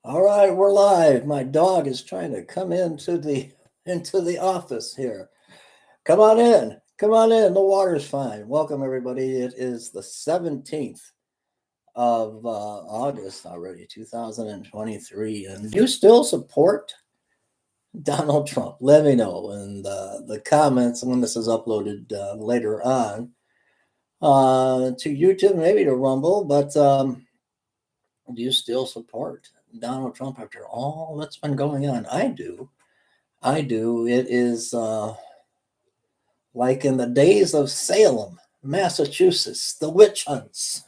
All right, we're live. My dog is trying to come into the office here. Come on in. Come on in. The water's fine. Welcome everybody. It is the 17th of August already, 2023. And do you still support Donald Trump? Let me know in the comments when this is uploaded later on to YouTube, maybe to Rumble. But do you still support Donald Trump after all that's been going on? I do. I do. It is like in the days of Salem, Massachusetts, the witch hunts.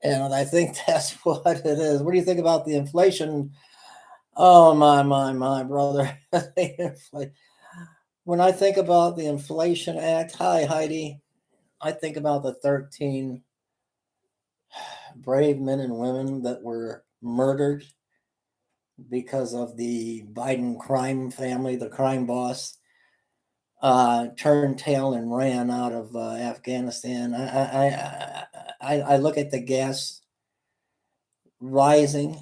And I think that's what it is. What do you think about the inflation? Oh, my, brother. When I think about the Inflation Act, hi, Heidi, I think about the 13 brave men and women that were murdered because of the Biden crime family, the crime boss, turned tail and ran out of Afghanistan. I look at the gas rising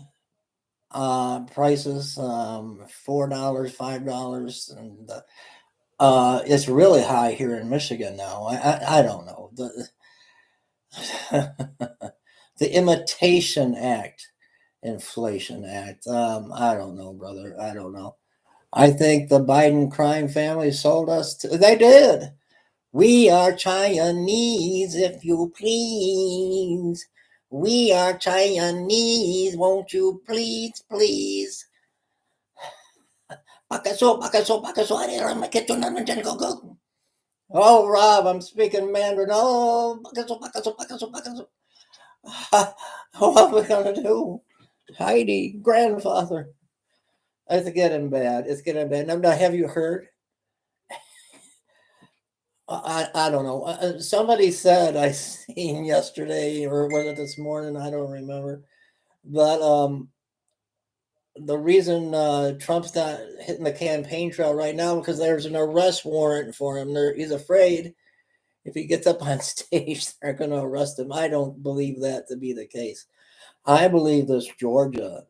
prices, $4, $5, and it's really high here in Michigan now. I don't know the Imitation Act, Inflation Act. I don't know, brother. I don't know. I think the Biden crime family sold us they did. We are Chinese, if you please. We are Chinese, won't you please, please? Oh, Rob, I'm speaking Mandarin. Oh, what are we going to do? Heidi, grandfather. It's getting bad. It's getting bad. Now, have you heard? I don't know. Somebody said I seen yesterday or was it this morning? I don't remember. But the reason Trump's not hitting the campaign trail right now because there's an arrest warrant for him. He's afraid if he gets up on stage, they're going to arrest him. I don't believe that to be the case. I believe this Georgia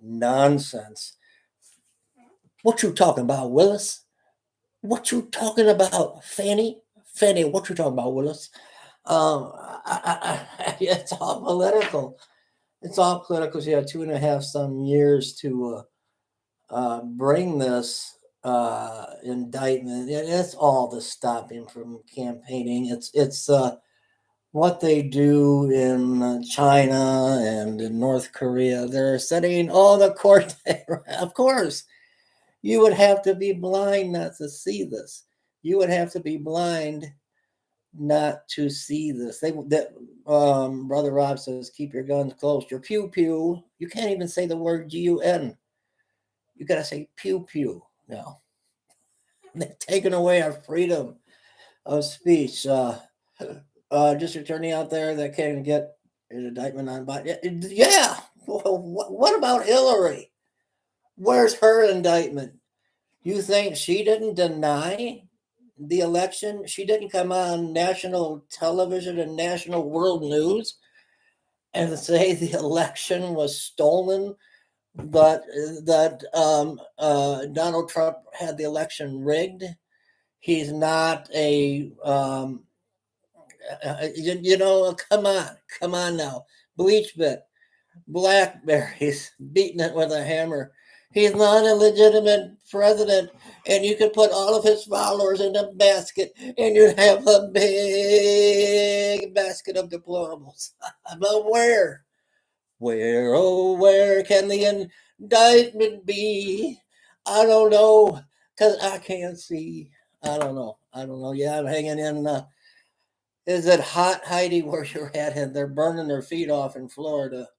nonsense. What you talking about, Willis? What you talking about, Fanny? Fanny, what you talking about, Willis? It's all political. It's all political. You have 2.5 some years to bring this indictment. It's all to stop him from campaigning. It's what they do in China and in North Korea. They're setting all the court. Of course, you would have to be blind not to see this. You would have to be blind not to see this. Brother Rob says, keep your guns close. Your pew pew. You can't even say the word GUN. You got to say pew pew now. They're taking away our freedom of speech. District attorney out there that can get an indictment on Biden. Yeah. What about Hillary? Where's her indictment? You think she didn't deny the election? She didn't come on national television and national world news and say the election was stolen, but that Donald Trump had the election rigged. He's not a come on now. Bleach bit, blackberries, beating it with a hammer. He's not a legitimate president, and you could put all of his followers in a basket, and you'd have a big basket of deplorables. But where? Where, oh, where can the indictment be? I don't know, because I can't see. I don't know. I don't know. Yeah, I'm hanging in. Is it hot, Heidi, where you're at? And they're burning their feet off in Florida.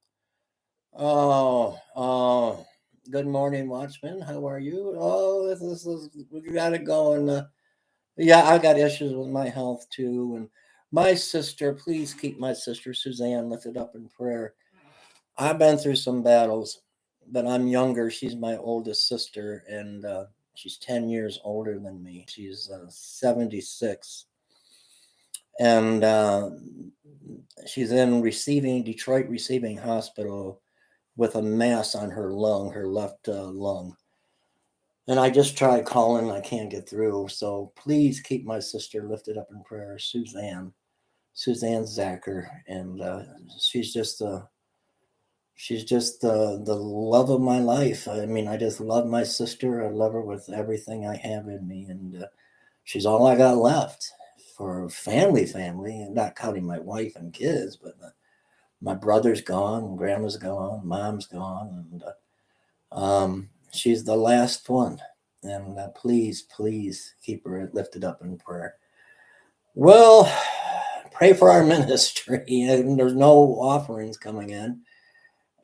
Oh. Good morning, Watchman. How are you? Oh, this is we got it going. Yeah, I got issues with my health too, and my sister. Please keep my sister Suzanne lifted up in prayer. I've been through some battles, but I'm younger. She's my oldest sister, and she's 10 years older than me. She's 76, and she's in Detroit Receiving Hospital with a mass on her lung, her left lung. And I just tried calling, I can't get through. So please keep my sister lifted up in prayer, Suzanne Zacker, and she's just the love of my life. I mean, I just love my sister. I love her with everything I have in me, and she's all I got left for family, and not counting my wife and kids, but my brother's gone, grandma's gone, mom's gone, and she's the last one. And please, please keep her lifted up in prayer. Well, pray for our ministry. And there's no offerings coming in.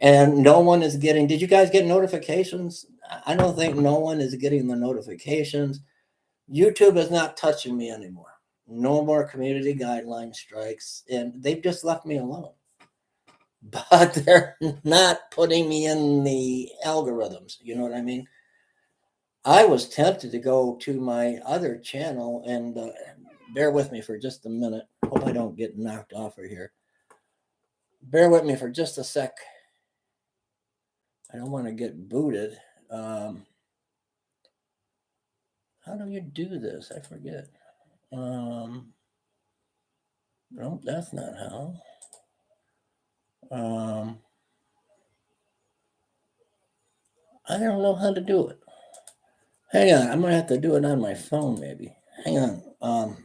And no one is getting, did you guys get notifications? I don't think no one is getting the notifications. YouTube is not touching me anymore. No more community guideline strikes. And they've just left me alone. But they're not putting me in the algorithms. You know what I mean? I was tempted to go to my other channel and bear with me for just a minute. Hope I don't get knocked off of here. Bear with me for just a sec. I don't want to get booted. How do you do this? I forget. No, that's not how. I don't know how to do it. Hang on, I'm gonna have to do it on my phone, maybe. Hang on.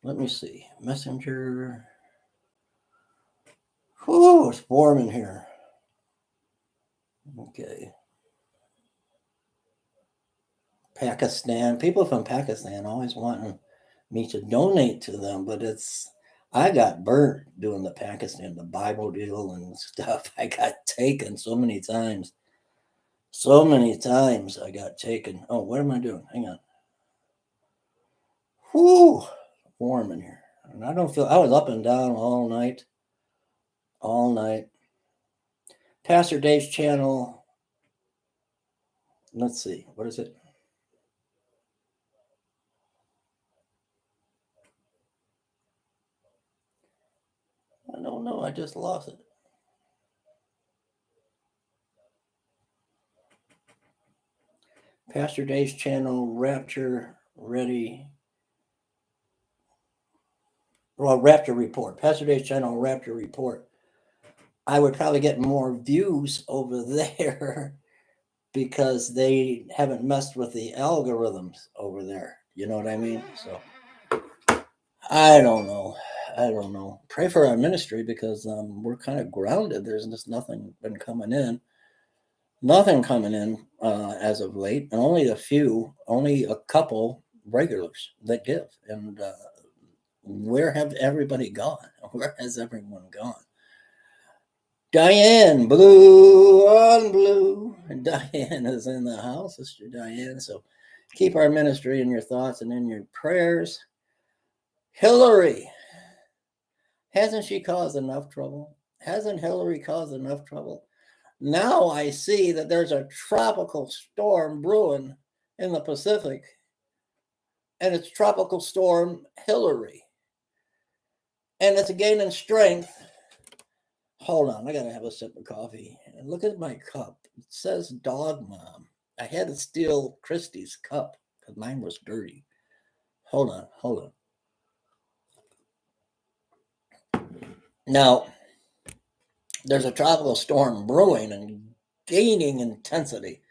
Let me see. Messenger. Whew, it's warm in here. Okay. Pakistan. People from Pakistan always wanting me to donate to them, but I got burnt doing the Pakistan, the Bible deal and stuff. I got taken so many times. So many times I got taken. Oh, what am I doing? Hang on. Whew, warm in here. And I was up and down all night. All night. Pastor Dave's channel. Let's see. What is it? I don't know. I just lost it. Pastor Dave's channel, Rapture Ready. Well, Rapture Report. Pastor Dave's channel, Rapture Report. I would probably get more views over there because they haven't messed with the algorithms over there. You know what I mean? So I don't know. Pray for our ministry because we're kind of grounded. There's just nothing been coming in. Nothing coming in as of late, and only a couple regulars that give. And where have everybody gone? Where has everyone gone? Diane, blue on blue. Diane is in the house, Sister Diane. So keep our ministry in your thoughts and in your prayers. Hillary, hasn't she caused enough trouble? Hasn't Hillary caused enough trouble? Now I see that there's a tropical storm brewing in the Pacific, and it's Tropical Storm Hillary. And it's gaining strength. Hold on, I gotta have a sip of coffee. And look at my cup. It says Dog Mom. I had to steal Christy's cup because mine was dirty. Hold on. Now, there's a tropical storm brewing and gaining intensity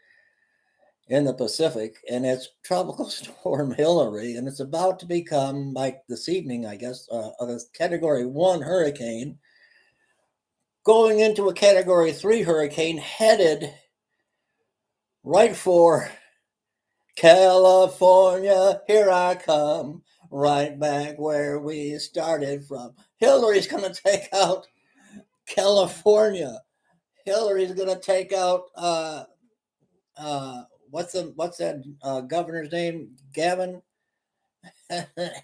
in the Pacific, and it's Tropical Storm Hillary, and it's about to become, like this evening, I guess, a Category 1 hurricane, going into a Category 3 hurricane, headed right for California. Here I come, right back where we started from. Hillary's going to take out California. Hillary's going to take out what's that governor's name? Gavin.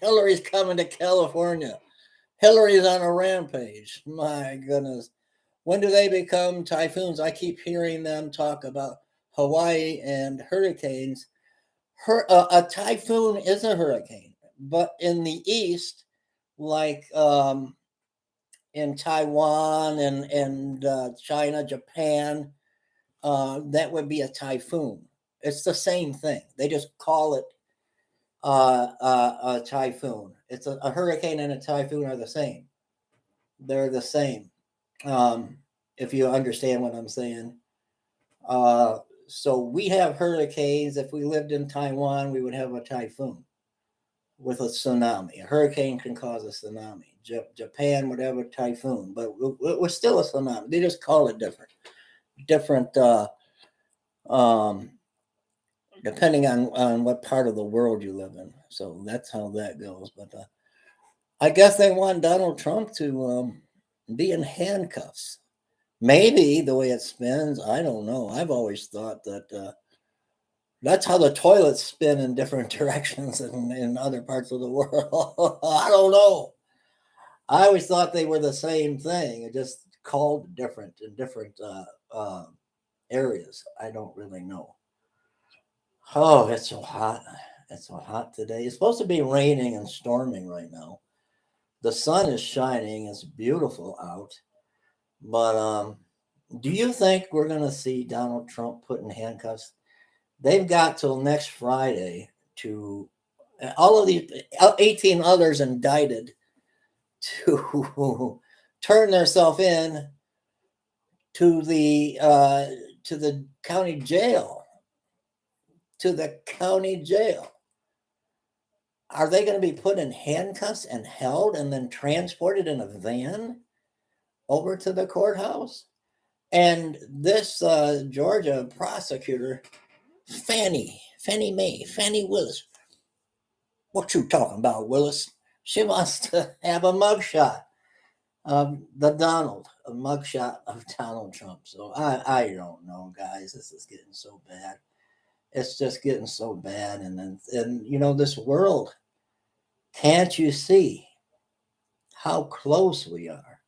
Hillary's coming to California. Hillary's on a rampage. My goodness. When do they become typhoons? I keep hearing them talk about Hawaii and hurricanes. A typhoon is a hurricane, but in the east, like in Taiwan and China, Japan, that would be a typhoon. It's the same thing. They just call it a typhoon. It's a hurricane and a typhoon are the same. They're the same. If you understand what I'm saying. So we have hurricanes. If we lived in Taiwan, we would have a typhoon with a tsunami. A hurricane can cause a tsunami. Japan would have a typhoon, but we're still a tsunami. They just call it different, um, depending on what part of the world you live in. So that's how that goes. But I guess they want Donald Trump to be in handcuffs. Maybe the way it spins, I don't know. I've always thought that that's how the toilets spin in different directions in other parts of the world. I don't know. I always thought they were the same thing. It just called different in different areas. I don't really know. Oh, it's so hot. It's so hot today. It's supposed to be raining and storming right now. The sun is shining. It's beautiful out. But do you think we're going to see Donald Trump put in handcuffs? They've got till next Friday to all of these 18 others indicted to turn themselves in to the county jail. To the county jail. Are they going to be put in handcuffs and held and then transported in a van over to the courthouse? And this Georgia prosecutor, Fannie Willis, what you talking about, Willis? She wants to have a mugshot of a mugshot of Donald Trump. So I don't know, guys. This is getting so bad. It's just getting so bad. And you know, this world, can't you see how close we are?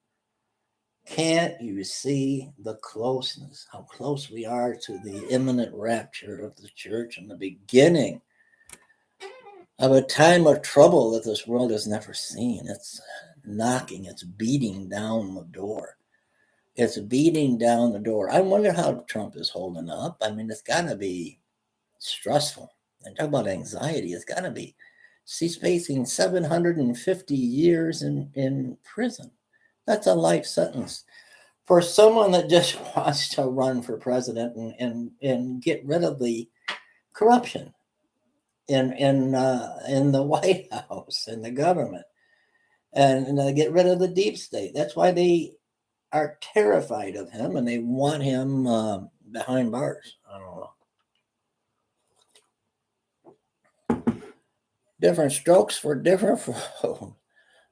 Can't you see the closeness, how close we are to the imminent rapture of the church and the beginning of a time of trouble that this world has never seen? It's knocking, it's beating down the door. It's beating down the door. I wonder how Trump is holding up. I mean, it's got to be stressful. And talk about anxiety, it's got to be. He's facing 750 years in prison. That's a life sentence for someone that just wants to run for president and get rid of the corruption in the White House and the government and get rid of the deep state. That's why they are terrified of him and they want him behind bars. I don't know. Different strokes for different folks.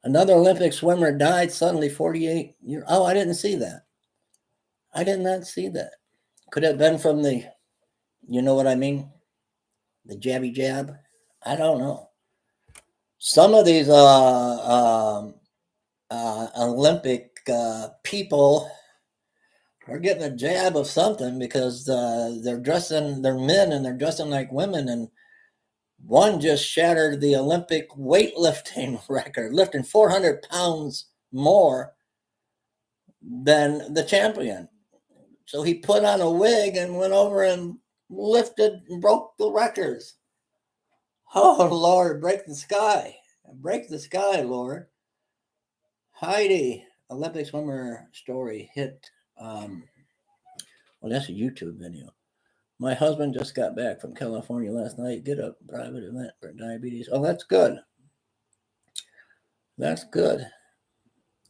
Another Olympic swimmer died suddenly, 48 years. Oh, I didn't see that. I did not see that. Could have been from the, you know what I mean? The jabby jab. I don't know. Some of these Olympic people are getting a jab of something because they're men and they're dressing like women. And one just shattered the Olympic weightlifting record, lifting 400 pounds more than the champion. So he put on a wig and went over and lifted and broke the records. Oh, Lord, break the sky. Break the sky, Lord. Heidi, Olympic swimmer story hit. Well, that's a YouTube video. My husband just got back from California last night. Did a private event for diabetes. Oh, that's good. That's good.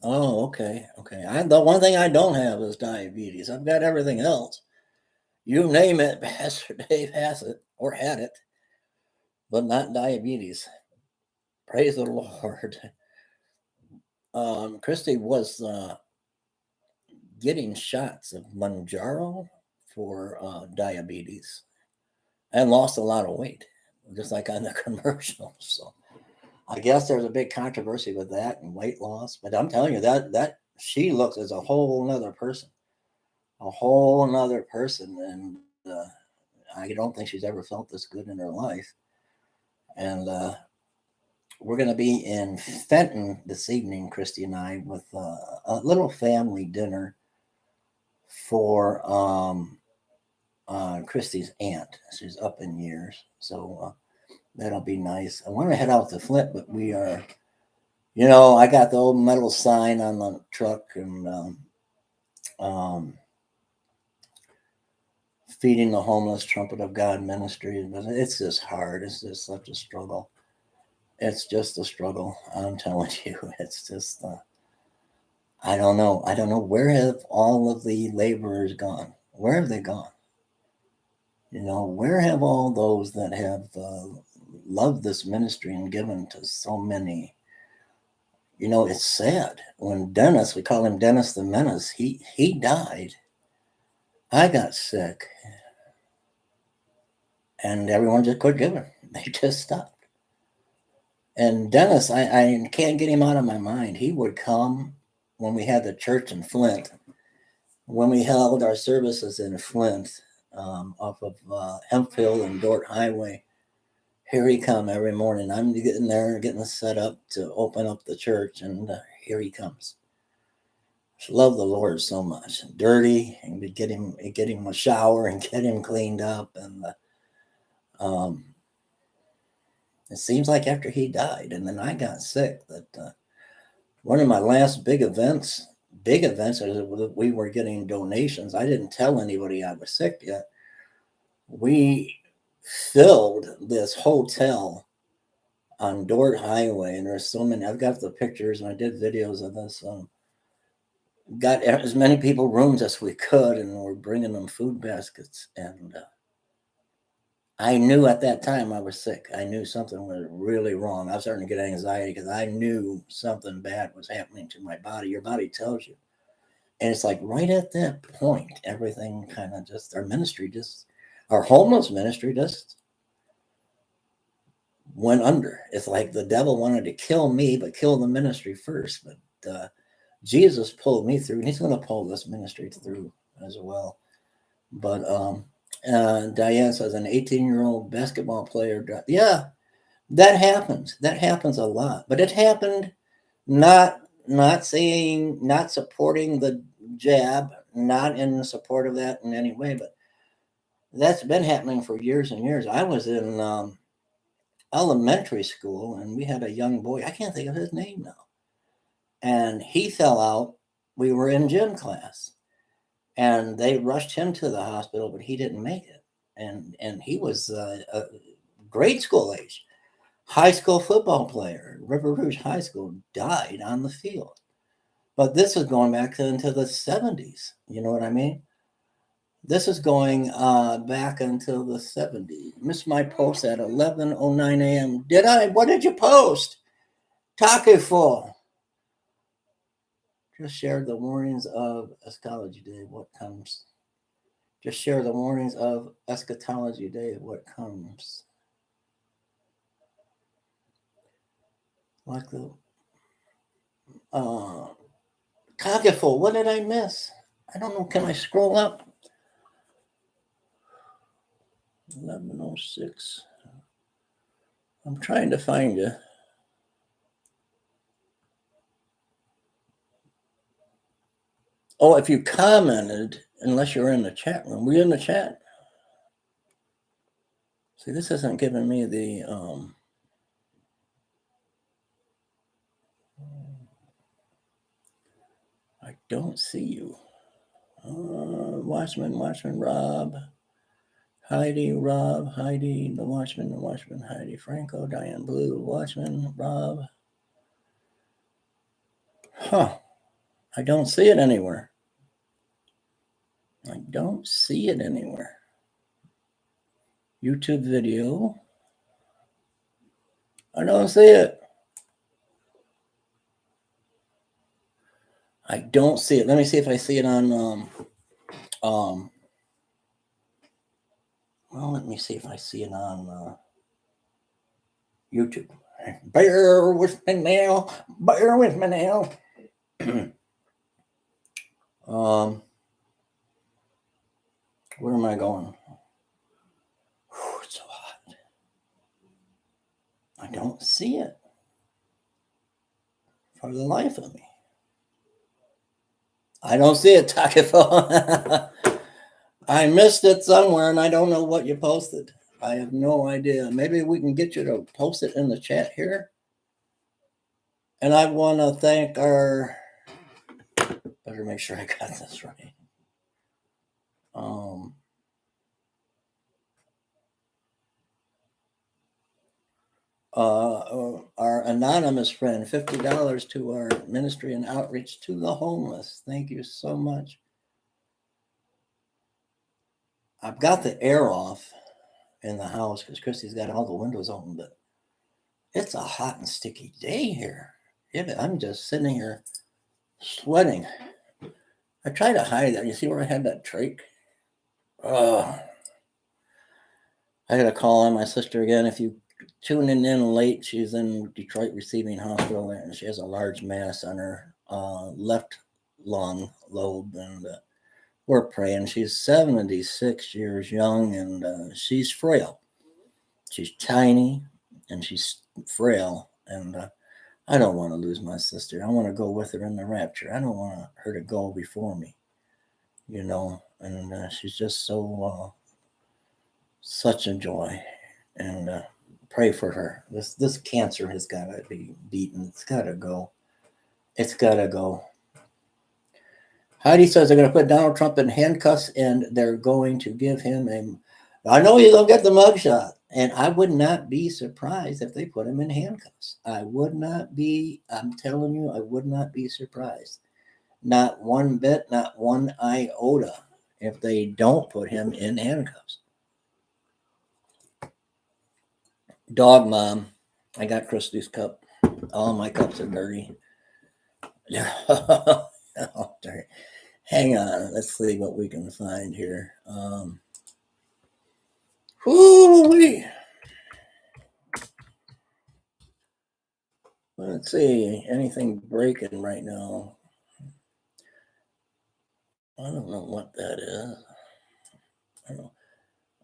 Oh, okay. The one thing I don't have is diabetes. I've got everything else. You name it, Pastor Dave has it or had it, but not diabetes. Praise the Lord. Christy was getting shots of Manjaro for diabetes and lost a lot of weight, just like on the commercials. So I guess there's a big controversy with that and weight loss. But I'm telling you that she looks as a whole nother person, and I don't think she's ever felt this good in her life. And we're going to be in Fenton this evening, Christy and I, with a little family dinner for Christy's aunt. She's up in years, so that'll be nice. I want to head out to Flint, but we are, I got the old metal sign on the truck and feeding the homeless, Trumpet of God ministry. But it's just hard. It's just such a struggle. It's just a struggle. I'm telling you, it's just. I don't know. I don't know. Where have all of the laborers gone? Where have they gone? Where have all those that have loved this ministry and given to so many? It's sad. When Dennis, we call him Dennis the Menace, he died. I got sick. And everyone just quit giving. They just stopped. And Dennis, I can't get him out of my mind. He would come when we had the church in Flint. When we held our services in Flint, off of Hemphill and Dort Highway, here he come every morning. I'm getting there, getting set up to open up the church, and here he comes. I love the Lord so much. Dirty, and we get him a shower and get him cleaned up, and it seems like after he died, and then I got sick, that one of my last big events we were getting donations. I didn't tell anybody I was sick yet. We filled this hotel on Dort Highway, and there's so many. I've got the pictures, and I did videos of this. Got as many people rooms as we could, and we're bringing them food baskets. And I knew at that time I was sick. I knew something was really wrong. I was starting to get anxiety because I knew something bad was happening to my body. Your body tells you. And it's like right at that point, everything kind of just, our homeless ministry just went under. It's like the devil wanted to kill me, but kill the ministry first. But Jesus pulled me through, and he's going to pull this ministry through as well. But Diane says an 18-year-old basketball player. Yeah, that happens. That happens a lot. But it happened not supporting the jab, not in support of that in any way, but that's been happening for years and years. I was in elementary school, and we had a young boy. I can't think of his name now. And he fell out. We were in gym class, and they rushed him to the hospital, but he didn't make it. And he was a grade school age. High school football player, River Rouge High School, died on the field. But this is going back into the 70s. You know what I mean? This is going back until the 70s. Missed my post at 11:09 a.m. Did I? What did you post? Taco full. Just share the warnings of Eschatology Day. What comes? Just share the warnings of Eschatology Day. What comes? Like the Taco full. What did I miss? I don't know. Can I scroll up? 11:06. I'm trying to find you. Oh, if you commented, unless you're in the chat room, were you in the chat? See, this isn't giving me the I don't see you. Watchman, Rob, Heidi, the Watchman, Heidi, Franco, Diane Blue, Watchman, Rob. Huh. I don't see it anywhere. I don't see it anywhere. YouTube video. I don't see it. I don't see it. Let me see if I see it on well, let me see if I see it on YouTube. Bear with me now. Bear with me now. Where am I going? Whew, it's so hot. I don't see it. for the life of me. I don't see it, Takifo. I missed it somewhere, and I don't know what you posted. I have no idea. Maybe we can get you to post it in the chat here. And I want to thank our. Better make sure I got this right. Our anonymous friend, $50 to our ministry and outreach to the homeless. Thank you so much. I've got the air off in the house because Christy's got all the windows open, but it's a hot and sticky day here. I'm just sitting here sweating. I try to hide that. You see where I had that trach? I got to call on my sister again. If you tuning in late, she's in Detroit Receiving Hospital, and she has a large mass on her left lung lobe, and we're praying. She's 76 years young, and she's frail. She's tiny, and she's frail, and I don't want to lose my sister. I want to go with her in the rapture. I don't want her to go before me, and she's just so such a joy, and pray for her. This cancer has got to be beaten. It's got to go. It's got to go. Heidi says they're going to put Donald Trump in handcuffs and they're going to give him I know he's going to get the mugshot, and I would not be surprised if they put him in handcuffs. I'm telling you, I would not be surprised. Not one bit, not one iota if they don't put him in handcuffs. Dog mom, I got Christy's cup. All my cups are dirty. Hang on, let's see what we can find here. Let's see, anything breaking right now? I don't know what that is. I don't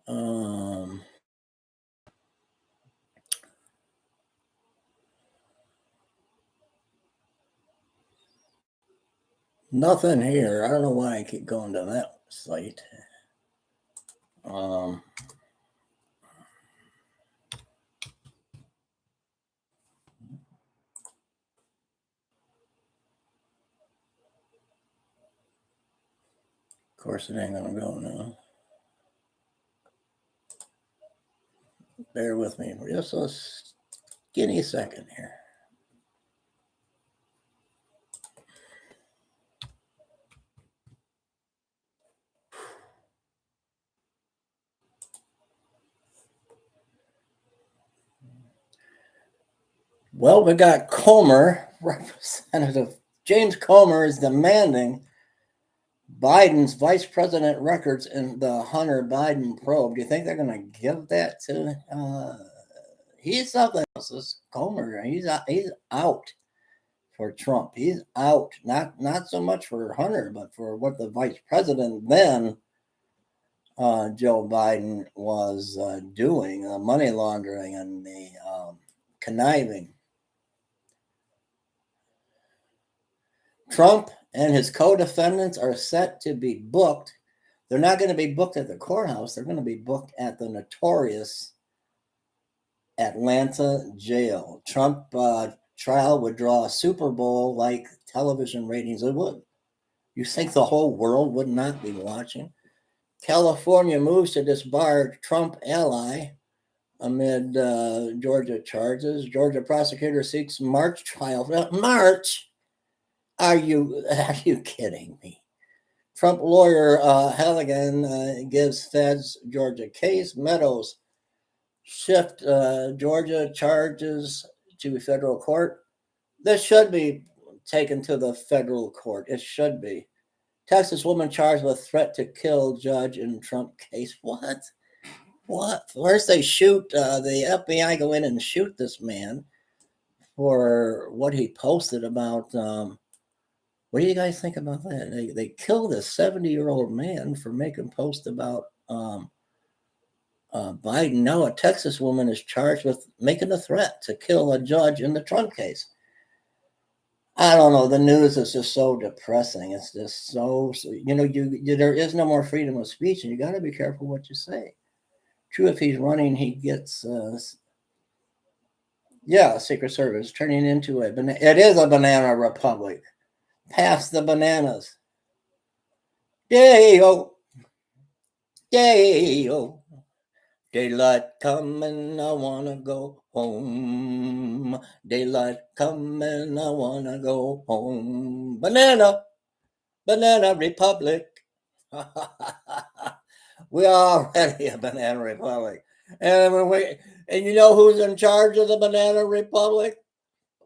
know. Nothing here. I don't know why I keep going to that site. Of course, it ain't gonna go now. Bear with me for just a skinny second here. Well, we got Comer, Representative James Comer is demanding Biden's vice president records in the Hunter Biden probe. Do you think they're going to give that to? He's something else. This Comer, he's out for Trump. He's out, not so much for Hunter, but for what the vice president then, Joe Biden, was doing, money laundering and the conniving. Trump and his co-defendants are set to be booked. They're not going to be booked at the courthouse. They're going to be booked at the notorious Atlanta jail. Trump trial would draw a Super Bowl-like television ratings. It would. You think the whole world would not be watching? California moves to disbar Trump ally amid Georgia charges. Georgia prosecutor seeks March trial. March? Are you kidding me? Trump lawyer Halligan gives feds Georgia case. Meadows shift Georgia charges to federal court. This should be taken to the federal court. It should be. Texas woman charged with threat to kill judge in Trump case. What? First they shoot, the FBI go in and shoot this man for what he posted about, what do you guys think about that? They killed a 70-year-old man for making posts about Biden. Now a Texas woman is charged with making a threat to kill a judge in the Trump case. I don't know. The news is just so depressing. It's just so there is no more freedom of speech, and you got to be careful what you say. True, if he's running, he gets Secret Service turning into it is a banana republic. Pass the bananas. Day-o, day-o. Daylight coming, I wanna go home. Daylight coming, I wanna go home. Banana, banana republic. We are already a banana republic. And you know who's in charge of the banana republic?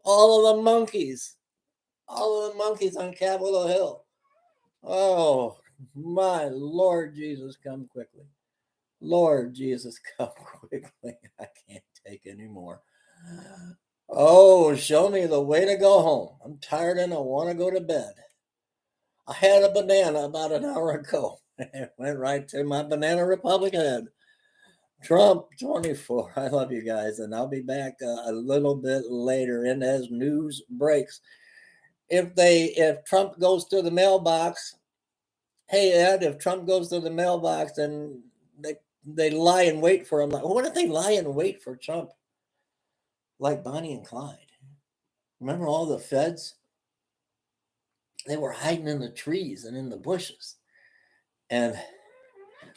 All of the monkeys. All of the monkeys on Capitol Hill. Oh, my Lord Jesus, come quickly. Lord Jesus, come quickly. I can't take anymore. Oh, show me the way to go home. I'm tired and I want to go to bed. I had a banana about an hour ago. It went right to my Banana Republic head. Trump 24. I love you guys, and I'll be back a little bit later. And as news breaks, if Trump goes to the mailbox, hey Ed, if Trump goes to the mailbox and they lie in wait for him, like, what if they lie in wait for Trump, like Bonnie and Clyde? Remember all the feds? They were hiding in the trees and in the bushes, and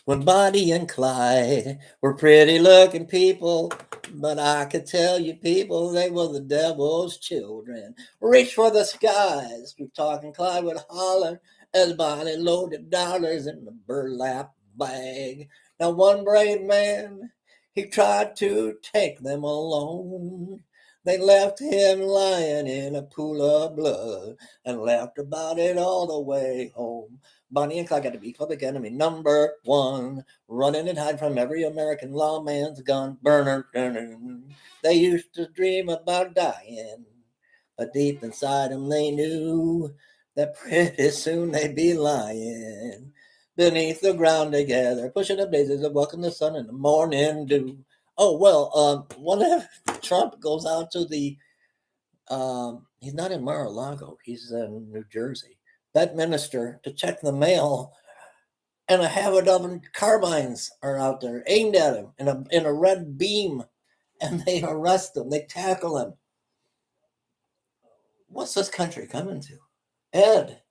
when Bonnie and Clyde were pretty looking people, but I could tell you people, they were the devil's children. Reach for the skies, we talking Clyde would holler as Bonnie loaded dollars in the burlap bag. Now one brave man, he tried to take them alone. They left him lying in a pool of blood and laughed about it all the way home. Bonnie and Clyde got to be public enemy number one, running and hide from every American lawman's gun burner. They used to dream about dying, but deep inside them they knew that pretty soon they'd be lying beneath the ground together, pushing the blazes of welcome the sun in the morning dew. Oh well, what if Trump goes out to the he's not in Mar-a-Lago, he's in New Jersey, Bedminster, to check the mail, and a half a dozen carbines are out there aimed at him in a red beam, and they arrest him, they tackle him. What's this country coming to? Ed,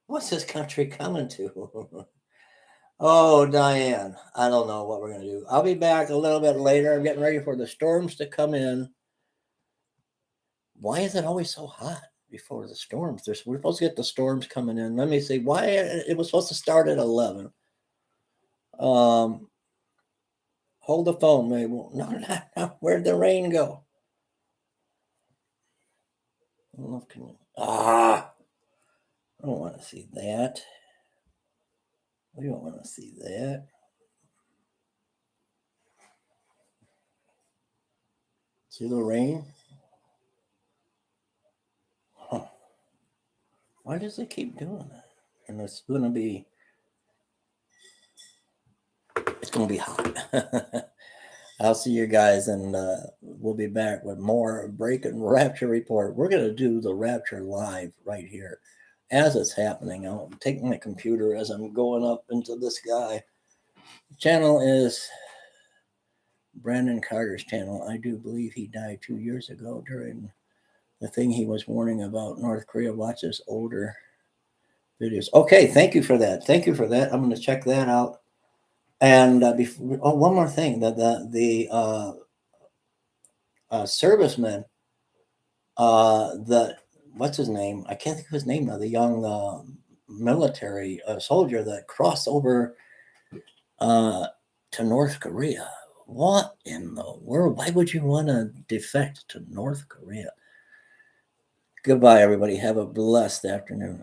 what's this country coming to? Oh, Diane, I don't know what we're going to do. I'll be back a little bit later. I'm getting ready for the storms to come in. Why is it always so hot before the storms? We're supposed to get the storms coming in. Let me see. Why it was supposed to start at 11. Hold the phone, Mabel. No. Where'd the rain go? I don't want to see that. We don't want to see that. See the rain? Huh. Why does it keep doing that? And it's going to be hot. I'll see you guys, and we'll be back with more Breaking Rapture Report. We're going to do the Rapture live right here as it's happening. I'll take my computer as I'm going up into the sky. The channel is Brandon Carter's channel. I do believe he died 2 years ago during the thing he was warning about North Korea. Watch his older videos. Okay, thank you for that. I'm going to check that out. And one more thing, the serviceman, what's his name? I can't think of his name now. The young military soldier that crossed over to North Korea. What in the world? Why would you want to defect to North Korea? Goodbye, everybody. Have a blessed afternoon.